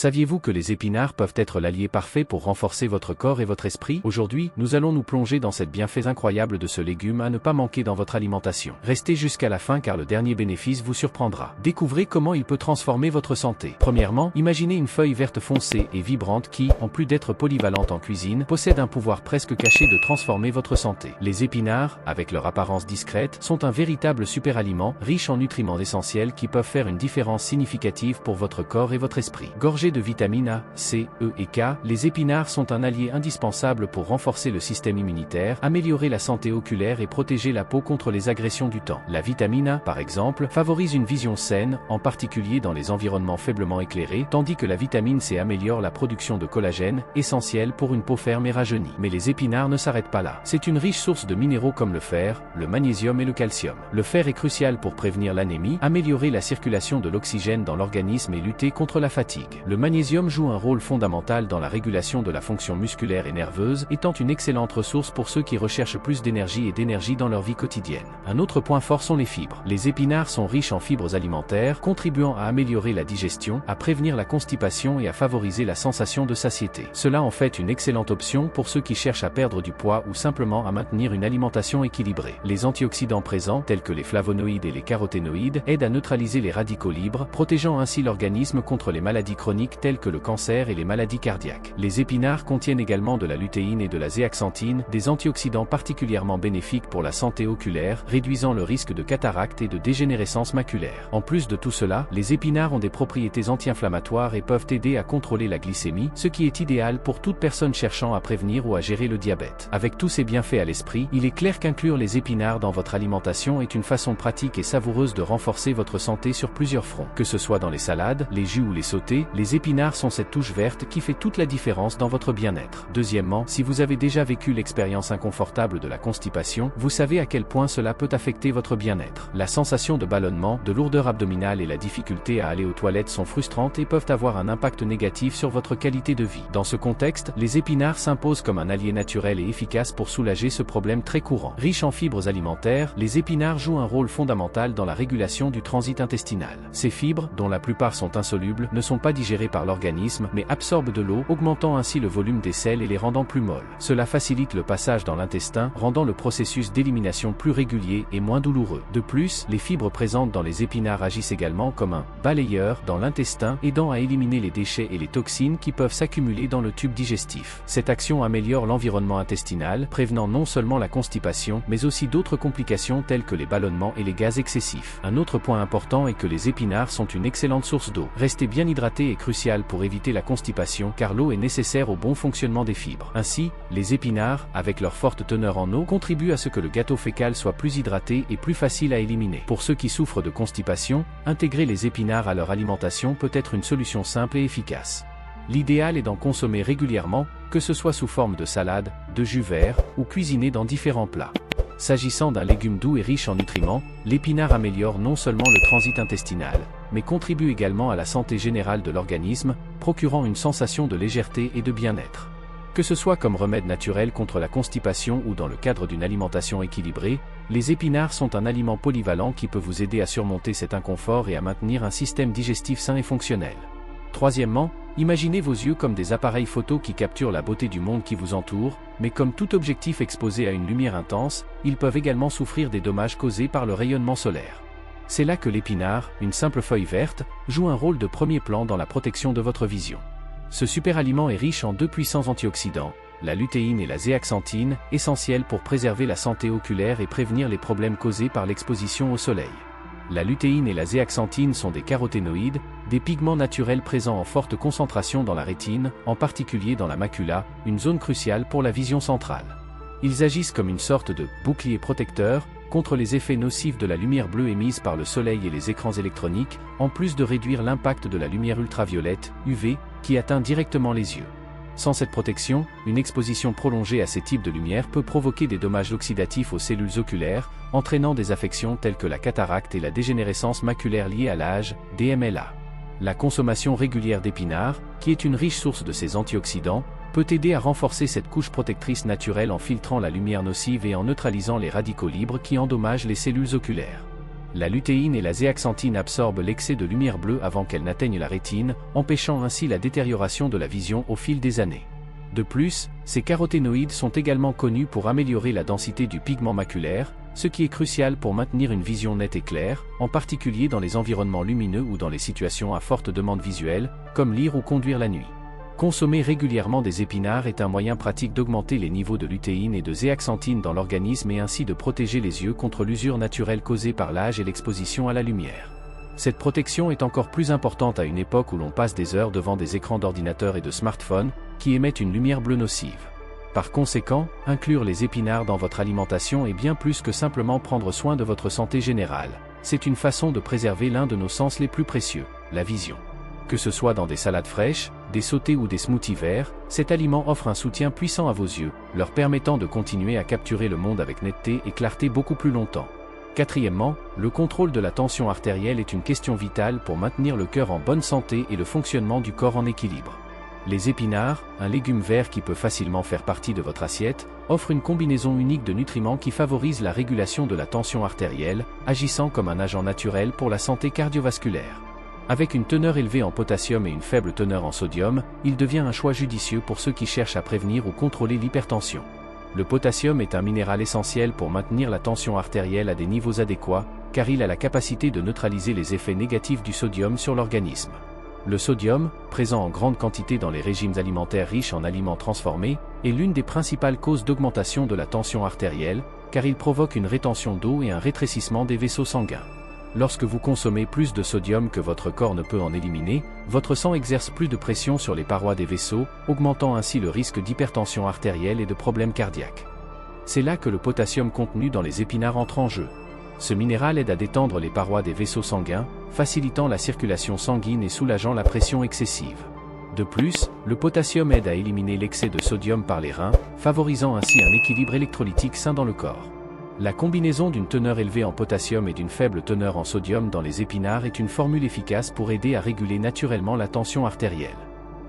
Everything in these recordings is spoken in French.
Saviez-vous que les épinards peuvent être l'allié parfait pour renforcer votre corps et votre esprit? Aujourd'hui, nous allons nous plonger dans cette bienfaits incroyable de ce légume à ne pas manquer dans votre alimentation. Restez jusqu'à la fin car le dernier bénéfice vous surprendra. Découvrez comment il peut transformer votre santé. Premièrement, imaginez une feuille verte foncée et vibrante qui, en plus d'être polyvalente en cuisine, possède un pouvoir presque caché de transformer votre santé. Les épinards, avec leur apparence discrète, sont un véritable super-aliment, riche en nutriments essentiels qui peuvent faire une différence significative pour votre corps et votre esprit. Gorgés de vitamines A, C, E et K, les épinards sont un allié indispensable pour renforcer le système immunitaire, améliorer la santé oculaire et protéger la peau contre les agressions du temps. La vitamine A, par exemple, favorise une vision saine, en particulier dans les environnements faiblement éclairés, tandis que la vitamine C améliore la production de collagène, essentiel pour une peau ferme et rajeunie. Mais les épinards ne s'arrêtent pas là. C'est une riche source de minéraux comme le fer, le magnésium et le calcium. Le fer est crucial pour prévenir l'anémie, améliorer la circulation de l'oxygène dans l'organisme et lutter contre la fatigue. Le magnésium joue un rôle fondamental dans la régulation de la fonction musculaire et nerveuse, étant une excellente ressource pour ceux qui recherchent plus d'énergie dans leur vie quotidienne. Un autre point fort sont les fibres. Les épinards sont riches en fibres alimentaires, contribuant à améliorer la digestion, à prévenir la constipation et à favoriser la sensation de satiété. Cela en fait une excellente option pour ceux qui cherchent à perdre du poids ou simplement à maintenir une alimentation équilibrée. Les antioxydants présents, tels que les flavonoïdes et les caroténoïdes, aident à neutraliser les radicaux libres, protégeant ainsi l'organisme contre les maladies chroniques telles que le cancer et les maladies cardiaques. Les épinards contiennent également de la lutéine et de la zéaxanthine, des antioxydants particulièrement bénéfiques pour la santé oculaire, réduisant le risque de cataracte et de dégénérescence maculaire. En plus de tout cela, les épinards ont des propriétés anti-inflammatoires et peuvent aider à contrôler la glycémie, ce qui est idéal pour toute personne cherchant à prévenir ou à gérer le diabète. Avec tous ces bienfaits à l'esprit, il est clair qu'inclure les épinards dans votre alimentation est une façon pratique et savoureuse de renforcer votre santé sur plusieurs fronts. Que ce soit dans les salades, les jus ou les sautés, les épinards sont cette touche verte qui fait toute la différence dans votre bien-être. Deuxièmement, si vous avez déjà vécu l'expérience inconfortable de la constipation, vous savez à quel point cela peut affecter votre bien-être. La sensation de ballonnement, de lourdeur abdominale et la difficulté à aller aux toilettes sont frustrantes et peuvent avoir un impact négatif sur votre qualité de vie. Dans ce contexte, les épinards s'imposent comme un allié naturel et efficace pour soulager ce problème très courant. Riches en fibres alimentaires, les épinards jouent un rôle fondamental dans la régulation du transit intestinal. Ces fibres, dont la plupart sont insolubles, ne sont pas digérées par l'organisme, mais absorbent de l'eau, augmentant ainsi le volume des selles et les rendant plus molles. Cela facilite le passage dans l'intestin, rendant le processus d'élimination plus régulier et moins douloureux. De plus, les fibres présentes dans les épinards agissent également comme un balayeur dans l'intestin, aidant à éliminer les déchets et les toxines qui peuvent s'accumuler dans le tube digestif. Cette action améliore l'environnement intestinal, prévenant non seulement la constipation, mais aussi d'autres complications telles que les ballonnements et les gaz excessifs. Un autre point important est que les épinards sont une excellente source d'eau. Rester bien hydraté est crucial pour éviter la constipation car l'eau est nécessaire au bon fonctionnement des fibres. Ainsi, les épinards, avec leur forte teneur en eau, contribuent à ce que le gâteau fécal soit plus hydraté et plus facile à éliminer. Pour ceux qui souffrent de constipation, intégrer les épinards à leur alimentation peut être une solution simple et efficace. L'idéal est d'en consommer régulièrement, que ce soit sous forme de salade, de jus vert, ou cuisiné dans différents plats. S'agissant d'un légume doux et riche en nutriments, l'épinard améliore non seulement le transit intestinal, mais contribue également à la santé générale de l'organisme, procurant une sensation de légèreté et de bien-être. Que ce soit comme remède naturel contre la constipation ou dans le cadre d'une alimentation équilibrée, les épinards sont un aliment polyvalent qui peut vous aider à surmonter cet inconfort et à maintenir un système digestif sain et fonctionnel. Troisièmement, imaginez vos yeux comme des appareils photo qui capturent la beauté du monde qui vous entoure, mais comme tout objectif exposé à une lumière intense, ils peuvent également souffrir des dommages causés par le rayonnement solaire. C'est là que l'épinard, une simple feuille verte, joue un rôle de premier plan dans la protection de votre vision. Ce super-aliment est riche en deux puissants antioxydants, la lutéine et la zéaxanthine, essentiels pour préserver la santé oculaire et prévenir les problèmes causés par l'exposition au soleil. La lutéine et la zéaxanthine sont des caroténoïdes, des pigments naturels présents en forte concentration dans la rétine, en particulier dans la macula, une zone cruciale pour la vision centrale. Ils agissent comme une sorte de bouclier protecteur contre les effets nocifs de la lumière bleue émise par le soleil et les écrans électroniques, en plus de réduire l'impact de la lumière ultraviolette, UV, qui atteint directement les yeux. Sans cette protection, une exposition prolongée à ces types de lumière peut provoquer des dommages oxydatifs aux cellules oculaires, entraînant des affections telles que la cataracte et la dégénérescence maculaire liée à l'âge, DMLA. La consommation régulière d'épinards, qui est une riche source de ces antioxydants, peut aider à renforcer cette couche protectrice naturelle en filtrant la lumière nocive et en neutralisant les radicaux libres qui endommagent les cellules oculaires. La lutéine et la zéaxanthine absorbent l'excès de lumière bleue avant qu'elle n'atteigne la rétine, empêchant ainsi la détérioration de la vision au fil des années. De plus, ces caroténoïdes sont également connus pour améliorer la densité du pigment maculaire, ce qui est crucial pour maintenir une vision nette et claire, en particulier dans les environnements lumineux ou dans les situations à forte demande visuelle, comme lire ou conduire la nuit. Consommer régulièrement des épinards est un moyen pratique d'augmenter les niveaux de lutéine et de zéaxanthine dans l'organisme et ainsi de protéger les yeux contre l'usure naturelle causée par l'âge et l'exposition à la lumière. Cette protection est encore plus importante à une époque où l'on passe des heures devant des écrans d'ordinateur et de smartphone, qui émettent une lumière bleue nocive. Par conséquent, inclure les épinards dans votre alimentation est bien plus que simplement prendre soin de votre santé générale. C'est une façon de préserver l'un de nos sens les plus précieux, la vision. Que ce soit dans des salades fraîches, des sautés ou des smoothies verts, cet aliment offre un soutien puissant à vos yeux, leur permettant de continuer à capturer le monde avec netteté et clarté beaucoup plus longtemps. Quatrièmement, le contrôle de la tension artérielle est une question vitale pour maintenir le cœur en bonne santé et le fonctionnement du corps en équilibre. Les épinards, un légume vert qui peut facilement faire partie de votre assiette, offrent une combinaison unique de nutriments qui favorise la régulation de la tension artérielle, agissant comme un agent naturel pour la santé cardiovasculaire. Avec une teneur élevée en potassium et une faible teneur en sodium, il devient un choix judicieux pour ceux qui cherchent à prévenir ou contrôler l'hypertension. Le potassium est un minéral essentiel pour maintenir la tension artérielle à des niveaux adéquats, car il a la capacité de neutraliser les effets négatifs du sodium sur l'organisme. Le sodium, présent en grande quantité dans les régimes alimentaires riches en aliments transformés, est l'une des principales causes d'augmentation de la tension artérielle, car il provoque une rétention d'eau et un rétrécissement des vaisseaux sanguins. Lorsque vous consommez plus de sodium que votre corps ne peut en éliminer, votre sang exerce plus de pression sur les parois des vaisseaux, augmentant ainsi le risque d'hypertension artérielle et de problèmes cardiaques. C'est là que le potassium contenu dans les épinards entre en jeu. Ce minéral aide à détendre les parois des vaisseaux sanguins, facilitant la circulation sanguine et soulageant la pression excessive. De plus, le potassium aide à éliminer l'excès de sodium par les reins, favorisant ainsi un équilibre électrolytique sain dans le corps. La combinaison d'une teneur élevée en potassium et d'une faible teneur en sodium dans les épinards est une formule efficace pour aider à réguler naturellement la tension artérielle.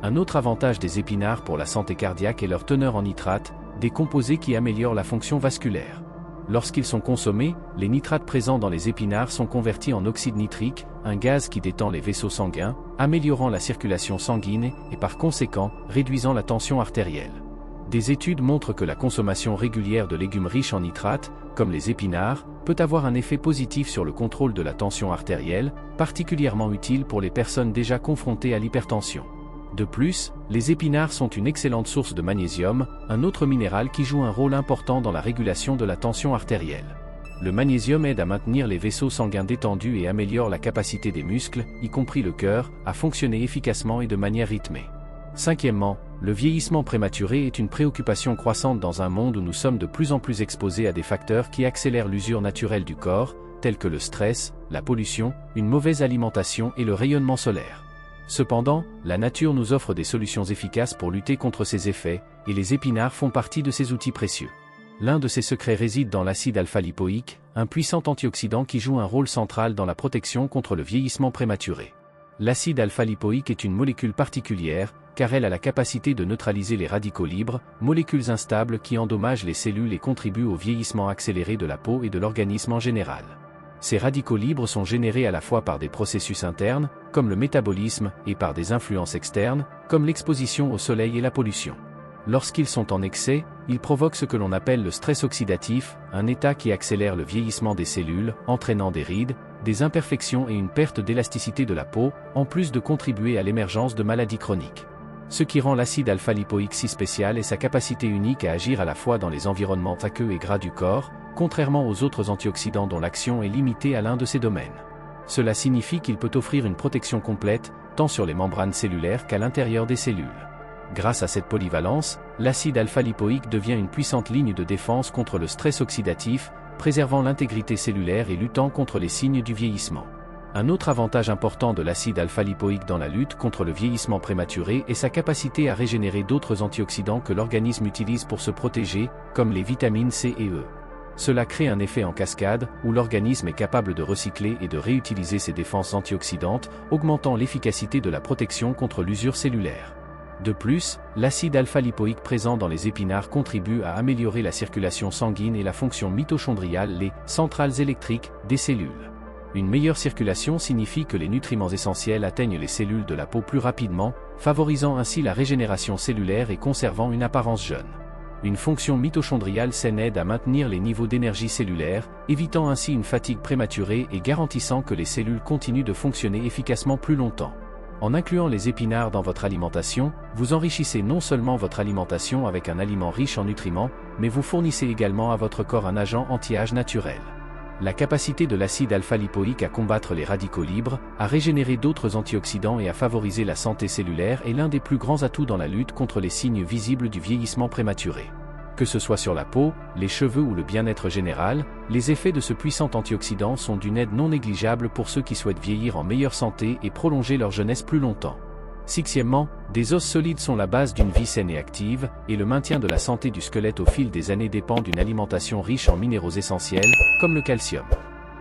Un autre avantage des épinards pour la santé cardiaque est leur teneur en nitrates, des composés qui améliorent la fonction vasculaire. Lorsqu'ils sont consommés, les nitrates présents dans les épinards sont convertis en oxyde nitrique, un gaz qui détend les vaisseaux sanguins, améliorant la circulation sanguine et par conséquent, réduisant la tension artérielle. Des études montrent que la consommation régulière de légumes riches en nitrates, comme les épinards, peut avoir un effet positif sur le contrôle de la tension artérielle, particulièrement utile pour les personnes déjà confrontées à l'hypertension. De plus, les épinards sont une excellente source de magnésium, un autre minéral qui joue un rôle important dans la régulation de la tension artérielle. Le magnésium aide à maintenir les vaisseaux sanguins détendus et améliore la capacité des muscles, y compris le cœur, à fonctionner efficacement et de manière rythmée. Cinquièmement, le vieillissement prématuré est une préoccupation croissante dans un monde où nous sommes de plus en plus exposés à des facteurs qui accélèrent l'usure naturelle du corps, tels que le stress, la pollution, une mauvaise alimentation et le rayonnement solaire. Cependant, la nature nous offre des solutions efficaces pour lutter contre ces effets, et les épinards font partie de ces outils précieux. L'un de ces secrets réside dans l'acide alpha-lipoïque, un puissant antioxydant qui joue un rôle central dans la protection contre le vieillissement prématuré. L'acide alpha-lipoïque est une molécule particulière, car elle a la capacité de neutraliser les radicaux libres, molécules instables qui endommagent les cellules et contribuent au vieillissement accéléré de la peau et de l'organisme en général. Ces radicaux libres sont générés à la fois par des processus internes, comme le métabolisme, et par des influences externes, comme l'exposition au soleil et la pollution. Lorsqu'ils sont en excès, ils provoquent ce que l'on appelle le stress oxydatif, un état qui accélère le vieillissement des cellules, entraînant des rides, des imperfections et une perte d'élasticité de la peau, en plus de contribuer à l'émergence de maladies chroniques. Ce qui rend l'acide alpha-lipoïque si spécial est sa capacité unique à agir à la fois dans les environnements aqueux et gras du corps, contrairement aux autres antioxydants dont l'action est limitée à l'un de ces domaines. Cela signifie qu'il peut offrir une protection complète, tant sur les membranes cellulaires qu'à l'intérieur des cellules. Grâce à cette polyvalence, l'acide alpha-lipoïque devient une puissante ligne de défense contre le stress oxydatif, préservant l'intégrité cellulaire et luttant contre les signes du vieillissement. Un autre avantage important de l'acide alpha-lipoïque dans la lutte contre le vieillissement prématuré est sa capacité à régénérer d'autres antioxydants que l'organisme utilise pour se protéger, comme les vitamines C et E. Cela crée un effet en cascade, où l'organisme est capable de recycler et de réutiliser ses défenses antioxydantes, augmentant l'efficacité de la protection contre l'usure cellulaire. De plus, l'acide alpha-lipoïque présent dans les épinards contribue à améliorer la circulation sanguine et la fonction mitochondriale, les centrales électriques, des cellules. Une meilleure circulation signifie que les nutriments essentiels atteignent les cellules de la peau plus rapidement, favorisant ainsi la régénération cellulaire et conservant une apparence jeune. Une fonction mitochondriale saine aide à maintenir les niveaux d'énergie cellulaire, évitant ainsi une fatigue prématurée et garantissant que les cellules continuent de fonctionner efficacement plus longtemps. En incluant les épinards dans votre alimentation, vous enrichissez non seulement votre alimentation avec un aliment riche en nutriments, mais vous fournissez également à votre corps un agent anti-âge naturel. La capacité de l'acide alpha-lipoïque à combattre les radicaux libres, à régénérer d'autres antioxydants et à favoriser la santé cellulaire est l'un des plus grands atouts dans la lutte contre les signes visibles du vieillissement prématuré. Que ce soit sur la peau, les cheveux ou le bien-être général, les effets de ce puissant antioxydant sont d'une aide non négligeable pour ceux qui souhaitent vieillir en meilleure santé et prolonger leur jeunesse plus longtemps. Sixièmement, des os solides sont la base d'une vie saine et active, et le maintien de la santé du squelette au fil des années dépend d'une alimentation riche en minéraux essentiels, comme le calcium.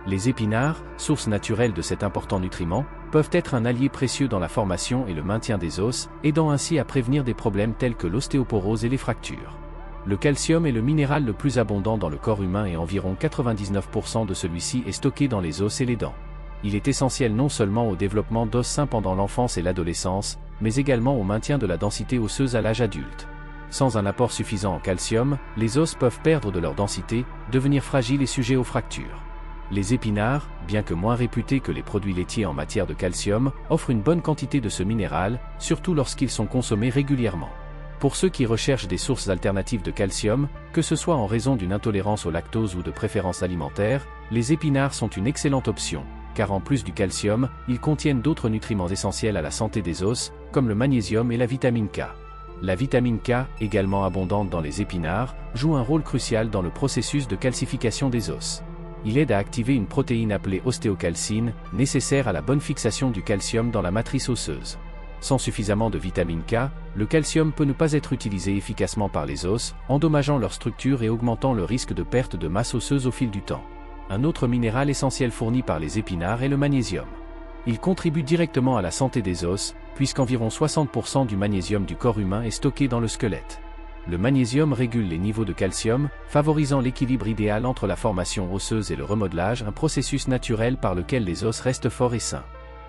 Les épinards, source naturelle de cet important nutriment, peuvent être un allié précieux dans la formation et le maintien des os, aidant ainsi à prévenir des problèmes tels que l'ostéoporose et les fractures. Le calcium est le minéral le plus abondant dans le corps humain et environ 99% de celui-ci est stocké dans les os et les dents. Il est essentiel non seulement au développement d'os sains pendant l'enfance et l'adolescence, mais également au maintien de la densité osseuse à l'âge adulte. Sans un apport suffisant en calcium, les os peuvent perdre de leur densité, devenir fragiles et sujets aux fractures. Les épinards, bien que moins réputés que les produits laitiers en matière de calcium, offrent une bonne quantité de ce minéral, surtout lorsqu'ils sont consommés régulièrement. Pour ceux qui recherchent des sources alternatives de calcium, que ce soit en raison d'une intolérance au lactose ou de préférences alimentaires, les épinards sont une excellente option, car en plus du calcium, ils contiennent d'autres nutriments essentiels à la santé des os, comme le magnésium et la vitamine K. La vitamine K, également abondante dans les épinards, joue un rôle crucial dans le processus de calcification des os. Il aide à activer une protéine appelée ostéocalcine, nécessaire à la bonne fixation du calcium dans la matrice osseuse. Sans suffisamment de vitamine K, le calcium peut ne pas être utilisé efficacement par les os, endommageant leur structure et augmentant le risque de perte de masse osseuse au fil du temps. Un autre minéral essentiel fourni par les épinards est le magnésium. Il contribue directement à la santé des os, puisqu'environ 60% du magnésium du corps humain est stocké dans le squelette. Le magnésium régule les niveaux de calcium, favorisant l'équilibre idéal entre la formation osseuse et le remodelage, un processus naturel par lequel les os restent forts et sains.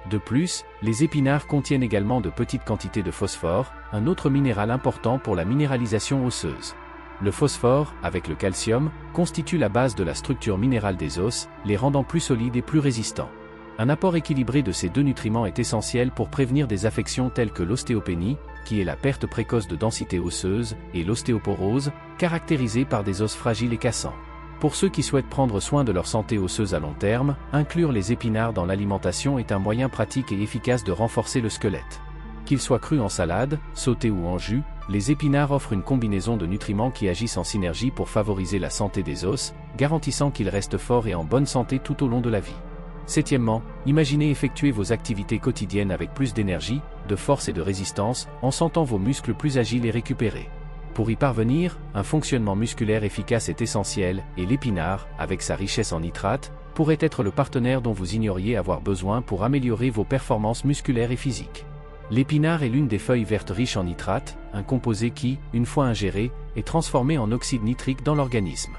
De plus, les épinards contiennent également de petites quantités de phosphore, un autre minéral important pour la minéralisation osseuse. Le phosphore, avec le calcium, constitue la base de la structure minérale des os, les rendant plus solides et plus résistants. Un apport équilibré de ces deux nutriments est essentiel pour prévenir des affections telles que l'ostéopénie, qui est la perte précoce de densité osseuse, et l'ostéoporose, caractérisée par des os fragiles et cassants. Pour ceux qui souhaitent prendre soin de leur santé osseuse à long terme, inclure les épinards dans l'alimentation est un moyen pratique et efficace de renforcer le squelette. Qu'ils soient crus en salade, sautés ou en jus, les épinards offrent une combinaison de nutriments qui agissent en synergie pour favoriser la santé des os, garantissant qu'ils restent forts et en bonne santé tout au long de la vie. Septièmement, imaginez effectuer vos activités quotidiennes avec plus d'énergie, de force et de résistance, en sentant vos muscles plus agiles et récupérés. Pour y parvenir, un fonctionnement musculaire efficace est essentiel, et l'épinard, avec sa richesse en nitrates, pourrait être le partenaire dont vous ignoriez avoir besoin pour améliorer vos performances musculaires et physiques. L'épinard est l'une des feuilles vertes riches en nitrates, un composé qui, une fois ingéré, est transformé en oxyde nitrique dans l'organisme.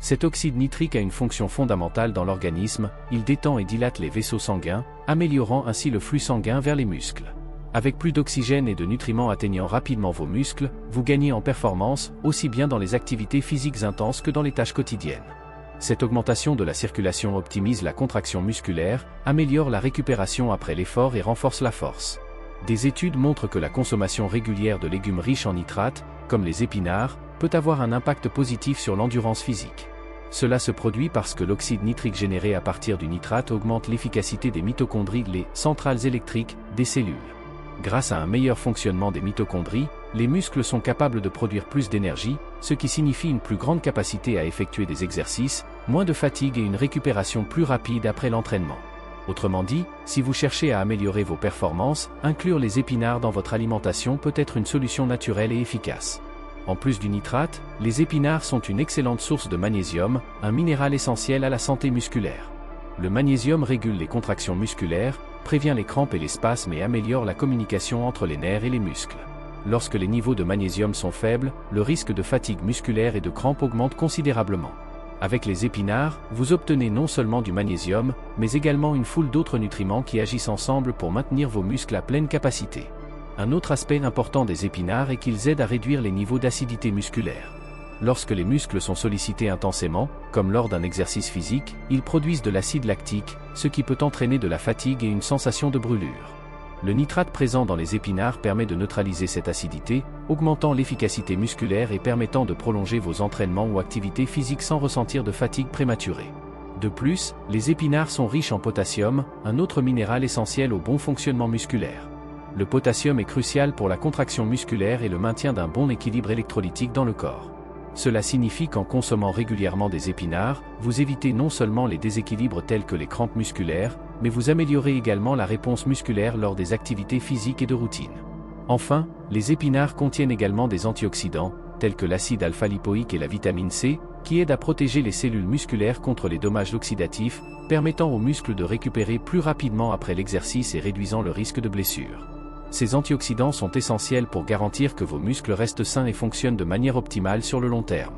Cet oxyde nitrique a une fonction fondamentale dans l'organisme, il détend et dilate les vaisseaux sanguins, améliorant ainsi le flux sanguin vers les muscles. Avec plus d'oxygène et de nutriments atteignant rapidement vos muscles, vous gagnez en performance, aussi bien dans les activités physiques intenses que dans les tâches quotidiennes. Cette augmentation de la circulation optimise la contraction musculaire, améliore la récupération après l'effort et renforce la force. Des études montrent que la consommation régulière de légumes riches en nitrates, comme les épinards, peut avoir un impact positif sur l'endurance physique. Cela se produit parce que l'oxyde nitrique généré à partir du nitrate augmente l'efficacité des mitochondries, les centrales électriques, des cellules. Grâce à un meilleur fonctionnement des mitochondries, les muscles sont capables de produire plus d'énergie, ce qui signifie une plus grande capacité à effectuer des exercices, moins de fatigue et une récupération plus rapide après l'entraînement. Autrement dit, si vous cherchez à améliorer vos performances, inclure les épinards dans votre alimentation peut être une solution naturelle et efficace. En plus du nitrate, les épinards sont une excellente source de magnésium, un minéral essentiel à la santé musculaire. Le magnésium régule les contractions musculaires, prévient les crampes et les spasmes et améliore la communication entre les nerfs et les muscles. Lorsque les niveaux de magnésium sont faibles, le risque de fatigue musculaire et de crampes augmente considérablement. Avec les épinards, vous obtenez non seulement du magnésium, mais également une foule d'autres nutriments qui agissent ensemble pour maintenir vos muscles à pleine capacité. Un autre aspect important des épinards est qu'ils aident à réduire les niveaux d'acidité musculaire. Lorsque les muscles sont sollicités intensément, comme lors d'un exercice physique, ils produisent de l'acide lactique, ce qui peut entraîner de la fatigue et une sensation de brûlure. Le nitrate présent dans les épinards permet de neutraliser cette acidité, augmentant l'efficacité musculaire et permettant de prolonger vos entraînements ou activités physiques sans ressentir de fatigue prématurée. De plus, les épinards sont riches en potassium, un autre minéral essentiel au bon fonctionnement musculaire. Le potassium est crucial pour la contraction musculaire et le maintien d'un bon équilibre électrolytique dans le corps. Cela signifie qu'en consommant régulièrement des épinards, vous évitez non seulement les déséquilibres tels que les crampes musculaires, mais vous améliorez également la réponse musculaire lors des activités physiques et de routine. Enfin, les épinards contiennent également des antioxydants, tels que l'acide alpha-lipoïque et la vitamine C, qui aident à protéger les cellules musculaires contre les dommages oxydatifs, permettant aux muscles de récupérer plus rapidement après l'exercice et réduisant le risque de blessure. Ces antioxydants sont essentiels pour garantir que vos muscles restent sains et fonctionnent de manière optimale sur le long terme.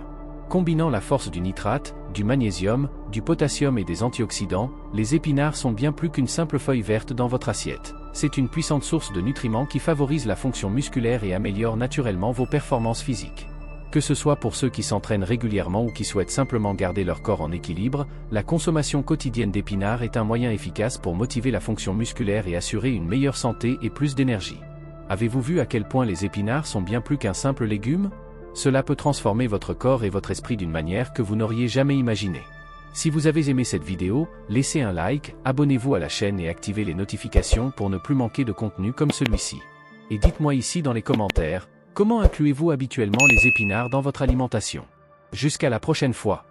Combinant la force du nitrate, du magnésium, du potassium et des antioxydants, les épinards sont bien plus qu'une simple feuille verte dans votre assiette. C'est une puissante source de nutriments qui favorise la fonction musculaire et améliore naturellement vos performances physiques. Que ce soit pour ceux qui s'entraînent régulièrement ou qui souhaitent simplement garder leur corps en équilibre, la consommation quotidienne d'épinards est un moyen efficace pour motiver la fonction musculaire et assurer une meilleure santé et plus d'énergie. Avez-vous vu à quel point les épinards sont bien plus qu'un simple légume ? Cela peut transformer votre corps et votre esprit d'une manière que vous n'auriez jamais imaginée. Si vous avez aimé cette vidéo, laissez un like, abonnez-vous à la chaîne et activez les notifications pour ne plus manquer de contenu comme celui-ci. Et dites-moi ici dans les commentaires, comment incluez-vous habituellement les épinards dans votre alimentation ? Jusqu'à la prochaine fois.